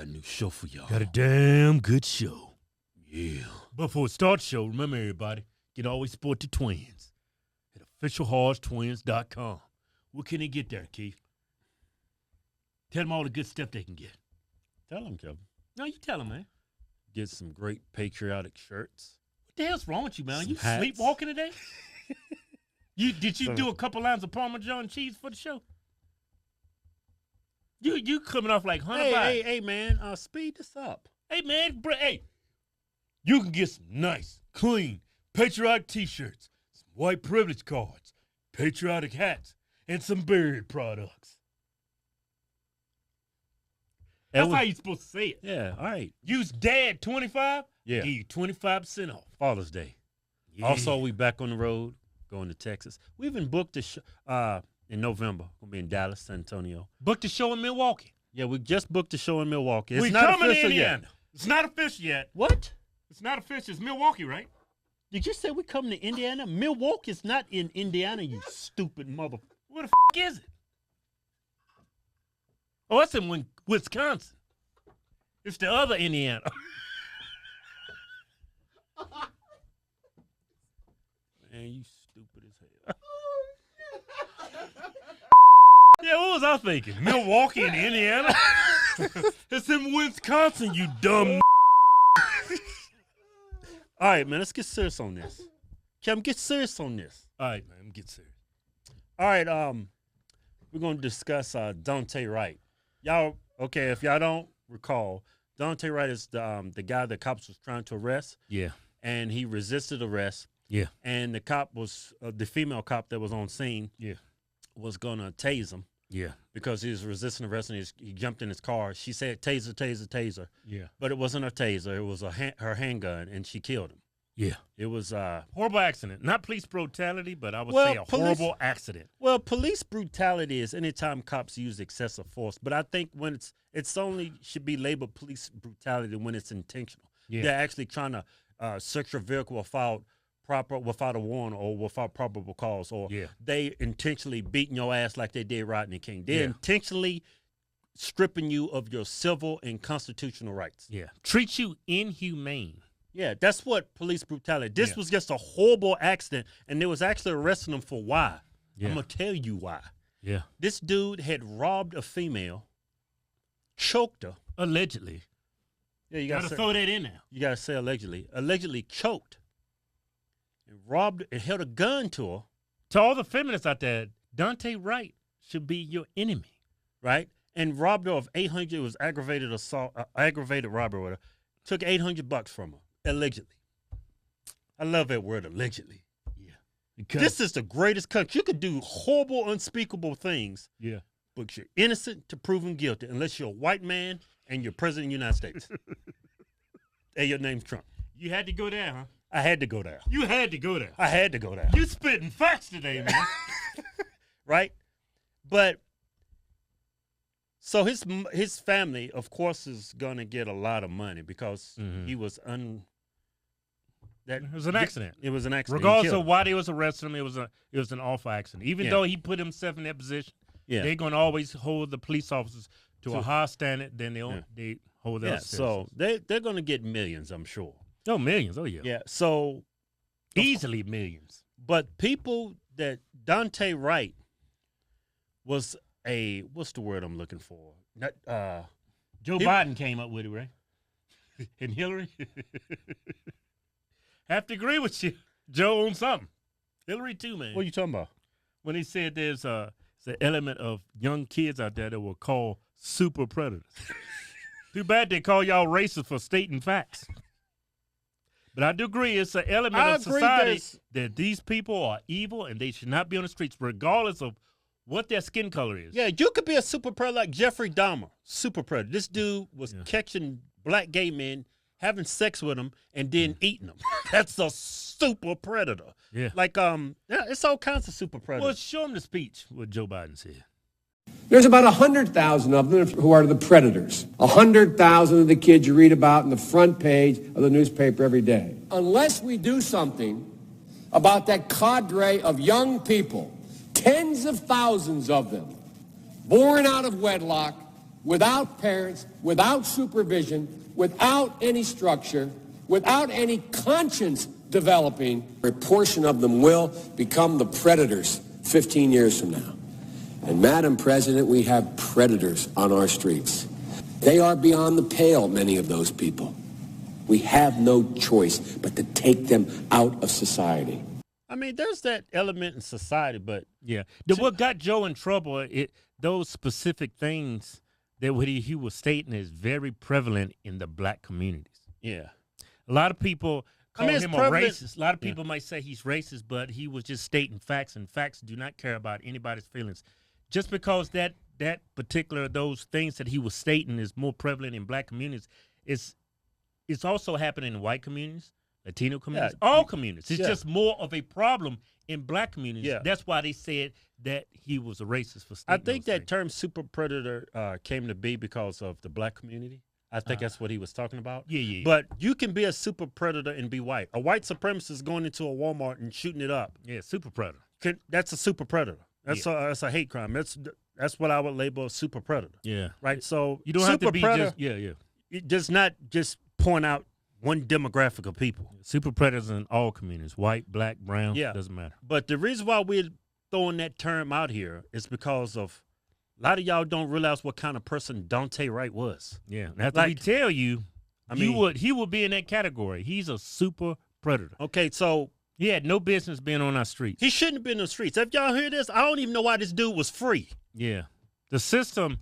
got a new show for y'all. Got a damn good show. Yeah. But before it starts the show, remember everybody, get always support the twins at officialhodgetwins.com. What can they get there, Keith? Tell them all the good stuff they can get. Tell them, Kevin. No, you tell them, man. Get some great patriotic shirts. What the hell's wrong with you, man? Some You hats. sleepwalking today? Did you do a couple lines of Parmesan cheese for the show? You coming off like Hunter Biden. Hey, man, speed this up. Hey, man, you can get some nice, clean, patriotic T-shirts, some white privilege cards, patriotic hats, and some beard products. That's how you're supposed to say it. Yeah, all right. Use DAD 25. Yeah. Give you 25% off. Father's Day. Yeah. Also, we back on the road, going to Texas. We even booked a show in November. We'll be in Dallas, San Antonio. Booked the show in Milwaukee. Yeah, we just booked a show in Milwaukee. It's We not coming to official Indiana. yet. It's not official yet. What? It's not official. It's Milwaukee, right? Did you say we coming to Indiana? Milwaukee's not in Indiana, you stupid mother. Where the is it? Oh, it's in Wisconsin. It's the other Indiana. Man, you stupid as hell. Yeah, what was I thinking? Milwaukee and Indiana? It's in Wisconsin, you dumb. All right, man, let's get serious on this. Kevin, get serious on this. All right, man, get serious. All right, we're going to discuss Daunte Wright. Y'all, okay, if y'all don't recall, Daunte Wright is the guy the cops was trying to arrest. Yeah. And he resisted arrest. Yeah. And the cop was, the female cop that was on scene. Yeah. Was going to tase him. Yeah. Because he was resisting arrest and he jumped in his car. She said, taser, taser, taser. Yeah. But it wasn't a taser. It was her handgun, and she killed him. Yeah. It was horrible accident. Not police brutality, but I would say a horrible accident. Well, police brutality is anytime cops use excessive force. But I think when it's only should be labeled police brutality when it's intentional. Yeah. They're actually trying to search your vehicle without a warrant or without probable cause, or they intentionally beating your ass like they did Rodney King. They're intentionally stripping you of your civil and constitutional rights. Yeah. Treat you inhumane. Yeah, that's what police brutality. This was just a horrible accident, and they was actually arresting him for why. Yeah. I'm going to tell you why. Yeah. This dude had robbed a female, choked her. Allegedly. Yeah, you got to throw that in there. You got to say allegedly. Allegedly choked and robbed and held a gun to her. To all the feminists out there, Daunte Wright should be your enemy. Right? And robbed her of $800. It was aggravated assault, aggravated robbery with her. Took $800 from her. Allegedly. I love that word, allegedly. Yeah. Because this is the greatest country. You could do horrible, unspeakable things. Yeah. But you're innocent to proven guilty unless you're a white man and you're president of the United States. Hey, your name's Trump. You had to go there, huh? I had to go there. You had to go there. I had to go there. You spitting facts today, man. Right? But so his family, of course, is going to get a lot of money because he was it was an accident. It was an accident. Regardless of why they was arresting him, it was an awful accident. Even though he put himself in that position, they're going to always hold the police officers to a higher standard than they hold their citizens. So they're going to get millions, I'm sure. Oh, millions. Oh, yeah. Yeah, so easily millions. But people that Daunte Wright was what's the word I'm looking for? Joe Biden came up with it, right? And Hillary? Have to agree with you. Joe on something. Hillary too, man. What are you talking about? When he said there's an element of young kids out there that will call super predators. Too bad they call y'all racist for stating facts. But I do agree it's an element of society that these people are evil and they should not be on the streets regardless of what their skin color is. Yeah, you could be a super predator like Jeffrey Dahmer. Super predator. This dude was catching black gay men, having sex with them, and then eating them. That's a super predator. Yeah. Like, it's all kinds of super predators. Well, show them the speech, what Joe Biden said. There's about 100,000 of them who are the predators. 100,000 of the kids you read about in the front page of the newspaper every day. Unless we do something about that cadre of young people, tens of thousands of them, born out of wedlock, without parents, without supervision, without any structure, without any conscience developing, a portion of them will become the predators 15 years from now. And Madam President, we have predators on our streets. They are beyond the pale, many of those people. We have no choice but to take them out of society. I mean, there's that element in society, but yeah, what got Joe in trouble, those specific things that what he was stating is very prevalent in the black communities. Yeah, a lot of people call him a racist. A lot of people yeah. might say he's racist, but he was just stating facts, and facts do not care about anybody's feelings. Just because that particular those things that he was stating is more prevalent in black communities, it's also happening in white communities, Latino communities, all communities. It's just more of a problem in black communities. Yeah. That's why they said that he was a racist for I stating think those that things. term super predator came to be because of the black community. I think that's what he was talking about. Yeah. But you can be a super predator and be white. A white supremacist going into a Walmart and shooting it up. Yeah, super predator. That's a super predator. That's a hate crime. That's what I would label a super predator. Yeah. Right. So you don't have to be predator, just It does not just point out one demographic of people. Super predators in all communities, white, black, brown, doesn't matter. But the reason why we're throwing that term out here is because of a lot of y'all don't realize what kind of person Daunte Wright was. Yeah. After we tell you, he would be in that category. He's a super predator. Okay, so he had no business being on our streets. He shouldn't have been on the streets. If y'all hear this, I don't even know why this dude was free. Yeah. The system,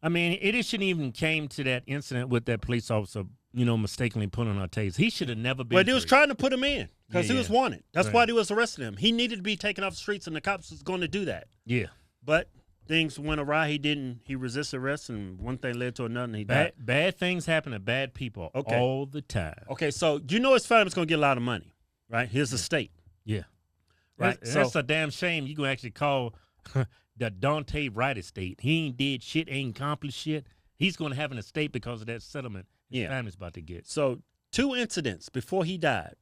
I mean, it shouldn't even came to that incident with that police officer, mistakenly pulling our taser. He should have never been. But they was trying to put him in because he was wanted. That's why they was arresting him. He needed to be taken off the streets, and the cops was going to do that. Yeah. But things went awry. He resisted arrest, and one thing led to another, and he died. Bad things happen to bad people all the time. Okay, so his family's going to get a lot of money, right? His estate. Yeah. Right? That's a damn shame. You can actually call the Daunte Wright estate. He ain't did shit, ain't accomplished shit. He's going to have an estate because of that settlement his family's about to get. So 2 incidents before he died.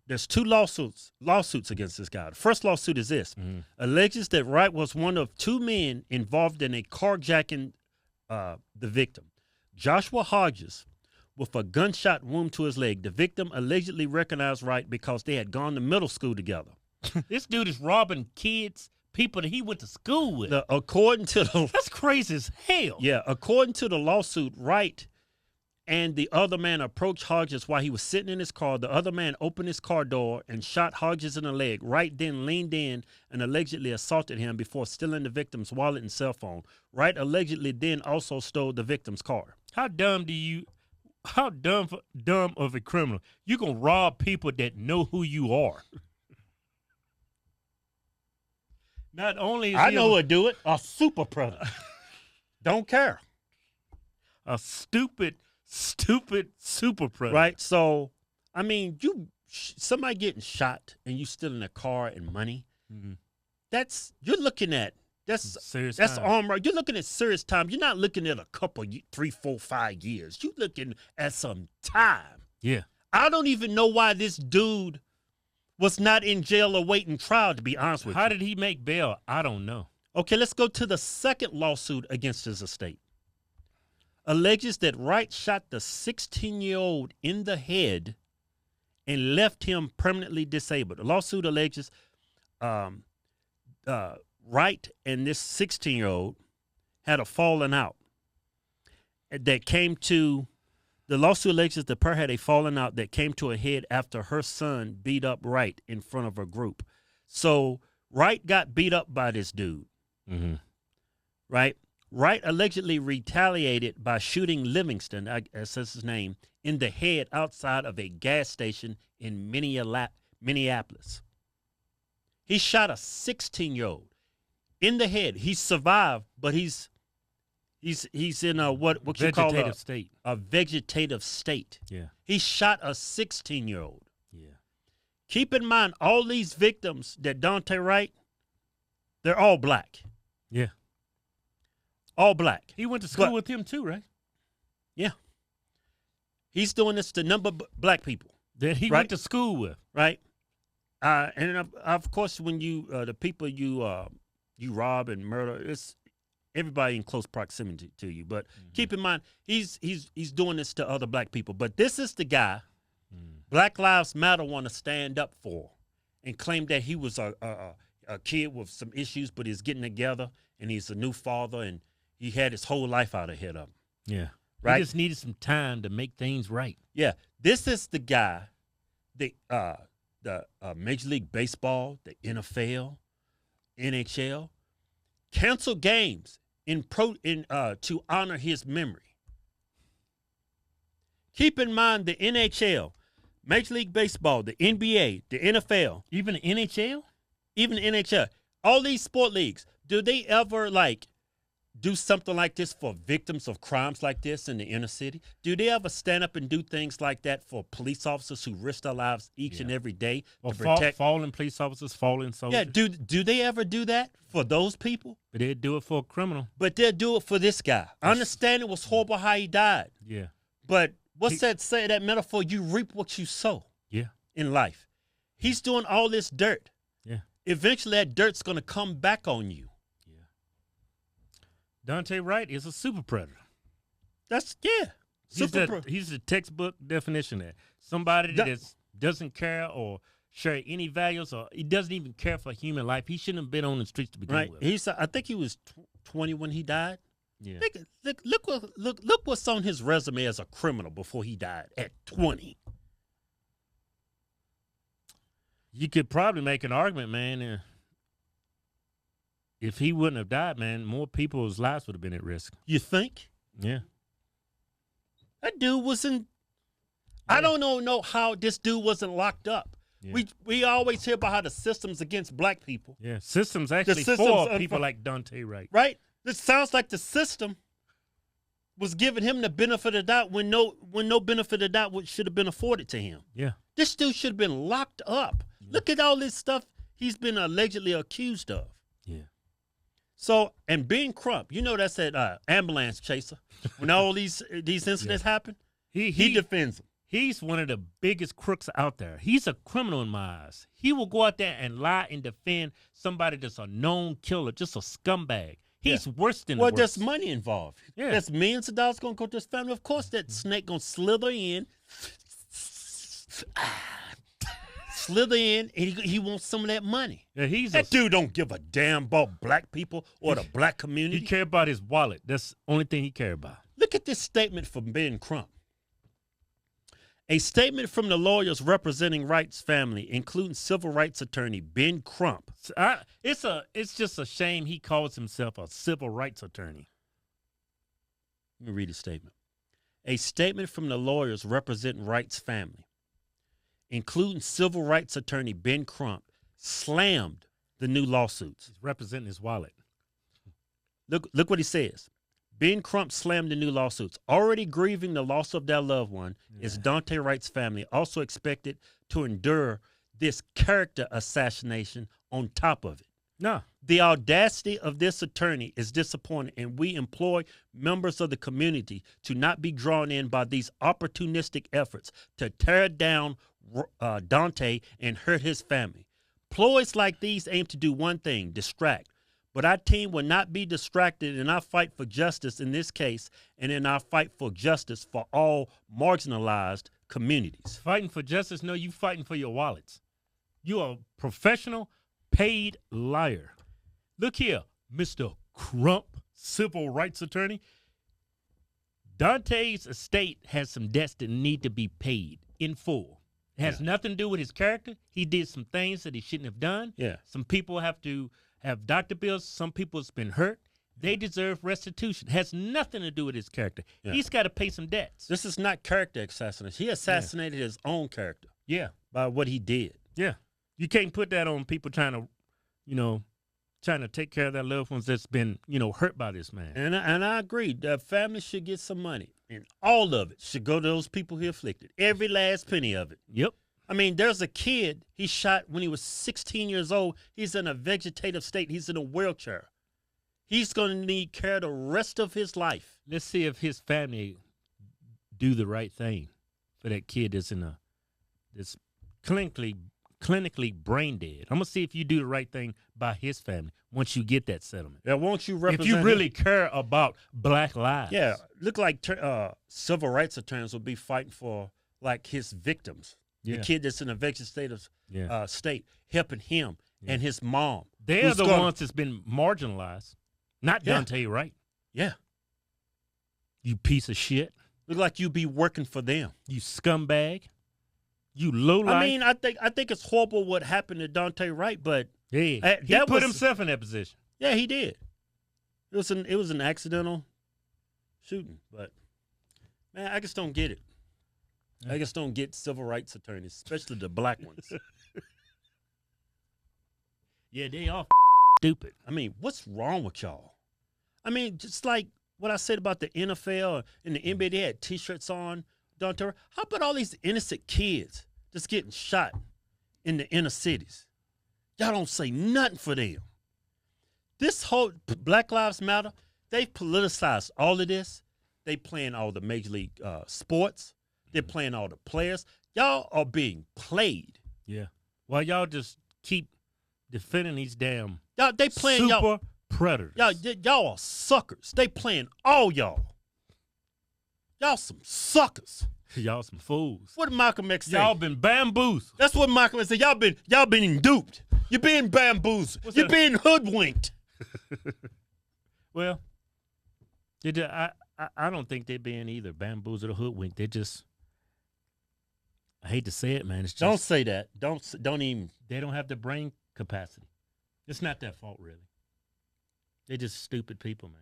There's 2 lawsuits against this guy. The first lawsuit is this. Alleges that Wright was one of 2 men involved in a carjacking the victim. Joshua Hodges, with a gunshot wound to his leg. The victim allegedly recognized Wright because they had gone to middle school together. This dude is robbing kids, people that he went to school with. According to That's crazy as hell. Yeah, according to the lawsuit, Wright and the other man approached Hodges while he was sitting in his car. The other man opened his car door and shot Hodges in the leg. Wright then leaned in and allegedly assaulted him before stealing the victim's wallet and cell phone. Wright allegedly then also stole the victim's car. How dumb of a criminal? You gonna rob people that know who you are. Not only is I know who'd do it. A super predator. Don't care. A stupid super predator. Right? So, I mean, somebody getting shot and you stealing a car and money, you're looking at, serious that's time. armed right. You're looking at serious time. You're not looking at a couple, 3, 4, 5 years. You're looking at some time. Yeah. I don't even know why this dude was not in jail awaiting trial, to be honest with you. How did he make bail? I don't know. Okay, let's go to the second lawsuit against his estate. Alleges that Wright shot the 16-year-old in the head and left him permanently disabled. The lawsuit alleges Wright and this 16-year-old had a falling out that came to. The lawsuit alleges the pair had a falling out that came to a head after her son beat up Wright in front of a group. So Wright got beat up by this dude, right? Wright allegedly retaliated by shooting Livingston, that's his name, in the head outside of a gas station in Minneapolis. He shot a 16-year-old in the head. He survived, but he's in a what you call a vegetative state. Yeah. He shot a 16-year-old. Yeah. Keep in mind, all these victims that Daunte Wright, they're all black. Yeah. All black. He went to school with him too, right? Yeah. He's doing this to number black people that he went to school with, right? And of course, when you the people you rob and murder, everybody in close proximity to you. But keep in mind, he's doing this to other black people. But this is the guy Black Lives Matter want to stand up for and claim that he was a kid with some issues, but he's getting together and he's a new father and he had his whole life out ahead of him. Yeah. Right? He just needed some time to make things right. Yeah. This is the guy, the Major League Baseball, the NFL, NHL, cancel games to honor his memory. Keep in mind the NHL, Major League Baseball, the NBA, the NFL. Even the NHL? Even the NHL. All these sport leagues, do they ever, do something like this for victims of crimes like this in the inner city? Do they ever stand up and do things like that for police officers who risk their lives each and every day to protect? Fallen police officers, fallen soldiers. Yeah, do they ever do that for those people? But they'd do it for a criminal. But they'll do it for this guy. I understand it was horrible how he died. Yeah. But what's that metaphor? You reap what you sow in life. He's doing all this dirt. Yeah. Eventually that dirt's going to come back on you. Daunte Wright is a super predator. He's the textbook definition of that. Somebody that doesn't care or share any values, or he doesn't even care for human life. He shouldn't have been on the streets to begin with. I think he was 20 when he died. Yeah. Look what's on his resume as a criminal before he died at 20. You could probably make an argument, man. If he wouldn't have died, man, more people's lives would have been at risk. You think? Yeah. That dude wasn't. Yeah. I don't know how this dude wasn't locked up. Yeah. We always hear about how the system's against black people. Yeah, systems actually for people like Daunte Wright. Right? This sounds like the system was giving him the benefit of the doubt when no benefit of the doubt should have been afforded to him. Yeah. This dude should have been locked up. Yeah. Look at all this stuff he's been allegedly accused of. Yeah. So, and Ben Crump, that's that ambulance chaser. When all these incidents happen, he defends them. He's one of the biggest crooks out there. He's a criminal in my eyes. He will go out there and lie and defend somebody that's a known killer, just a scumbag. He's worse than the worst. There's money involved. Yeah. There's millions of dollars going to go to his family. Of course, that snake going to slither in. And he wants some of that money. Yeah, that dude don't give a damn about black people or the black community. He care about his wallet. That's the only thing he care about. Look at this statement from Ben Crump. A statement from the lawyers representing Wright's family, including civil rights attorney Ben Crump. It's just a shame he calls himself a civil rights attorney. Let me read his statement. A statement from the lawyers representing Wright's family, including civil rights attorney Ben Crump, slammed the new lawsuits. He's representing his wallet. Look what he says. Ben Crump slammed the new lawsuits. Already grieving the loss of their loved one, is Daunte Wright's family also expected to endure this character assassination on top of it? No. The audacity of this attorney is disappointing, and we implore members of the community to not be drawn in by these opportunistic efforts to tear down Daunte and hurt his family. Ploys like these aim to do one thing, distract. But our team will not be distracted in our fight for justice in this case and in our fight for justice for all marginalized communities. Fighting for justice? No, you fighting for your wallets. You are a professional, paid liar. Look here, Mr. Crump, civil rights attorney. Daunte's estate has some debts that need to be paid in full. It has nothing to do with his character. He did some things that he shouldn't have done. Yeah. Some people have to have doctor bills. Some people have been hurt. They deserve restitution. It has nothing to do with his character. Yeah. He's got to pay some debts. This is not character assassination. He assassinated his own character. Yeah. By what he did. Yeah. You can't put that on people trying to take care of their loved ones that's been, hurt by this man. And I agree. The family should get some money. And all of it should go to those people who afflicted. Every last penny of it. Yep. I mean, there's a kid he shot when he was 16 years old. He's in a vegetative state. He's in a wheelchair. He's going to need care the rest of his life. Let's see if his family do the right thing for that kid that's clinically clinically brain dead. I'm going to see if you do the right thing by his family once you get that settlement. Yeah, won't you represent if you really care about black lives. Yeah, look like civil rights attorneys will be fighting for like his victims. The kid that's in a vexed state of state, helping him and his mom. They're the ones that's been marginalized, not Daunte Wright. Yeah. You piece of shit. Look like you be working for them. You scumbag. You lowlife. I mean, I think it's horrible what happened to Daunte Wright, but he put himself in that position. Yeah, he did. It was an accidental shooting, but man, I just don't get it. I just don't get civil rights attorneys, especially the black ones. Yeah, they are stupid. I mean, what's wrong with y'all? I mean, just like what I said about the NFL and the NBA, they had T-shirts on. Daunte, how about all these innocent kids just getting shot in the inner cities? Y'all don't say nothing for them. This whole Black Lives Matter, they've politicized all of this. They playing all the major league sports. They're playing all the players. Y'all are being played. Yeah. Well, y'all just keep defending these damn they playing super predators. Y'all are suckers. They playing all y'all. Y'all some suckers. Y'all some fools. What did Malcolm X say? Y'all been bamboozled. That's what Malcolm X said. Y'all been duped. You're being bamboozled. You're being hoodwinked. Well, I don't think they're being either bamboozled or hoodwinked. They're just, I hate to say it, man. It's just, don't say that. Don't even. They don't have the brain capacity. It's not their fault, really. They're just stupid people, man.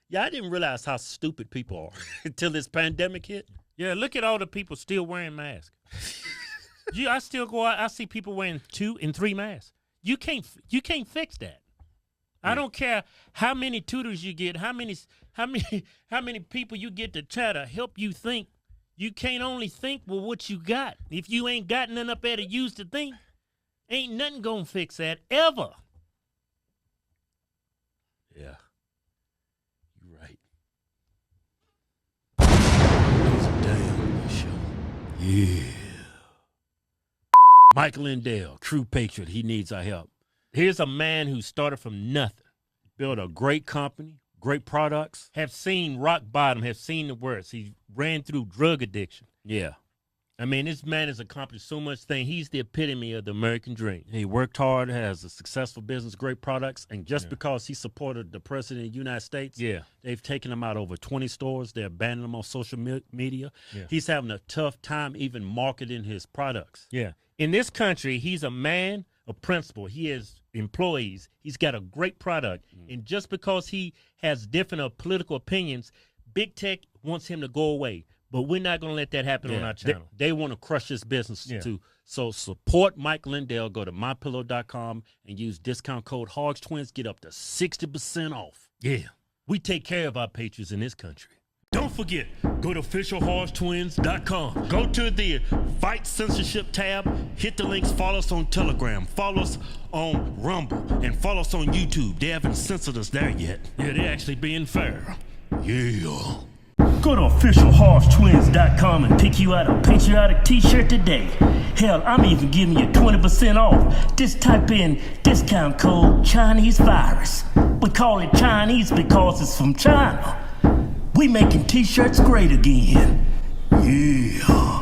Yeah, I didn't realize how stupid people are until this pandemic hit. Yeah, look at all the people still wearing masks. I still go out. I see people wearing 2 and 3 masks. You can't fix that. I don't care how many tutors you get, how many people you get to try to help you think. You can't only think with what you got. If you ain't got nothing up there to use to think, ain't nothing gonna fix that ever. Yeah, you're right. It's a damn show. Yeah. Mike Lindell, true patriot. He needs our help. Here's a man who started from nothing, built a great company, great products. Have seen rock bottom, have seen the worst. He ran through drug addiction. Yeah. I mean, this man has accomplished so much thing. He's the epitome of the American dream. He worked hard, has a successful business, great products, and just because he supported the president of the United States, they've taken him out over 20 stores. They're banning him on social media. Yeah. He's having a tough time even marketing his products. Yeah. In this country, he's a man of principle. He has employees. He's got a great product. And just because he has different political opinions, big tech wants him to go away. But we're not going to let that happen on our channel. They want to crush this business too. So support Mike Lindell. Go to mypillow.com and use discount code Hodgetwins. Get up to 60% off. Yeah. We take care of our patriots in this country. Don't forget, go to officialhodgetwins.com. Go to the Fight Censorship tab. Hit the links. Follow us on Telegram. Follow us on Rumble. And follow us on YouTube. They haven't censored us there yet. Yeah, they're actually being fair. Yeah. Go to officialhodgetwins.com and pick you out a patriotic t-shirt today. Hell, I'm even giving you 20% off. Just type in discount code Chinese virus. We call it Chinese because it's from China. We making t-shirts great again. Yeah.